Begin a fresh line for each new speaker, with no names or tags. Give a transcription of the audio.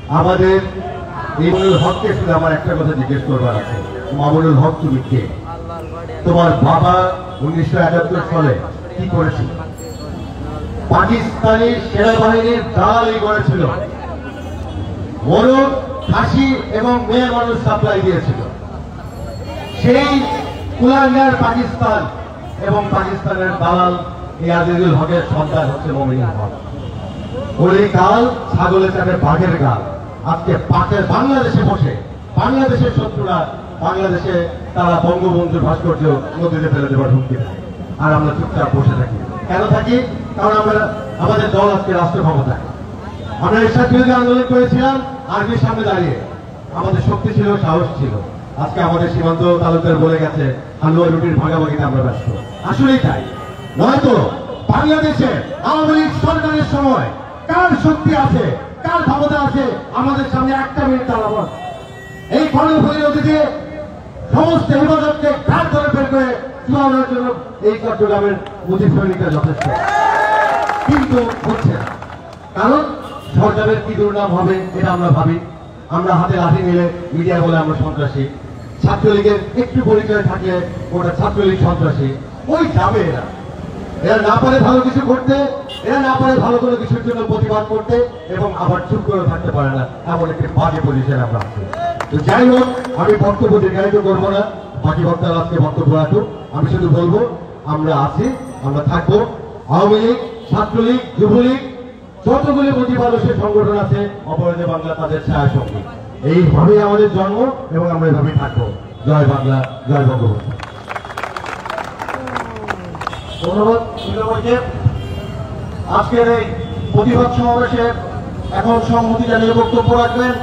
আমাদের মামুনুল হককে শুধু আমার একটা কথা জিজ্ঞেস করবার আছে, মামুনুল হক তুমি কে? তোমার বাবা 1971 সালে কি করেছিল? পাকিস্তানি সেনাবাহিনীর দালালি করেছিল, মরক, ফাঁসি এবং মেয়ে মানুষ সাপ্লাই দিয়েছিল। সেই কুলাঙ্গার পাকিস্তান এবং পাকিস্তানের দালাল এই আজিজুল হকের সন্তান হচ্ছে মমিনুল হক। ওই কাল ছাগলের চাপে বাঘের গাল। আজকে পাকের বাংলাদেশে বসে বাংলাদেশের শত্রুরা বাংলাদেশে তারা বঙ্গবন্ধুর ভাস্কর্য নদীতে ফেলে দেবার হুমকি দেয়, আর আমরা চুপচাপ বসে থাকি। কেন থাকি? কারণ আমরা আমাদের দল আজকে রাষ্ট্র ক্ষমতায়। আমরা এরশাদ বিরোধী আন্দোলন করেছিলাম আর্মির সামনে দাঁড়িয়ে, আমাদের শক্তি ছিল, সাহস ছিল। আজকে আমাদের সীমান্ত তালুকদার বলে গেছে হালুয়া রুটির ভাগাভাগিতে আমরা ব্যস্ত। আসলেই তাই নয়তো বাংলাদেশে আওয়ামী লীগ সরকারের সময় কার শক্তি আছে, কার ক্ষমতা আছে আমাদের সামনে একটা মিনিট দাঁড়াবো। এই কর্ণফুলী নদীতে সমস্ত হেফাজতকে ঘাট ধরে বের করে চুয়ানোর জন্য এই চট্টগ্রামের মুজিব সৈনিকরা যথেষ্ট, কিন্তু হচ্ছে না। কারণ সরকারের কি দুর্নাম হবে এটা আমরা ভাবি। আমরা হাতে লাঠি নিলে মিডিয়া বলে আমরা সন্ত্রাসী, ছাত্রলীগের একটু পরিচয় থাকলে ওটা ছাত্রলীগ সন্ত্রাসী। ওই যাবে এরা, এরা না পারে ভালো কিছু করতে, এরা না পারে ভালো কোনো কিছুর জন্য প্রতিবাদ করতে, এবং আবার চুপ করে থাকতে পারে না, এমন একটি বাজে পজিশন আমরা আছি। তো যাই হোক, আমি বক্তব্য দীর্ঘায়িত করবো না, বাকি বক্তারা আজকে বক্তব্য রাখুক। আমি শুধু বলবো আমরা আছি, আমরা থাকবো। আওয়ামী লীগ, ছাত্রলীগ, যুবলীগ, যতগুলি প্রতিবাদী সংগঠন আছে অপরাধে বাংলা তাদের ছায়া সঙ্গী। এইভাবেই আমাদের জন্ম এবং আমরা এইভাবেই থাকবো। জয় বাংলা, জয় বঙ্গবন্ধু।
ধন্যবাদ বিদ্যাপতিকে। আজকের এই প্রতিবাদ সমাবেশে এখন সংহতি জানিয়ে বক্তব্য রাখবেন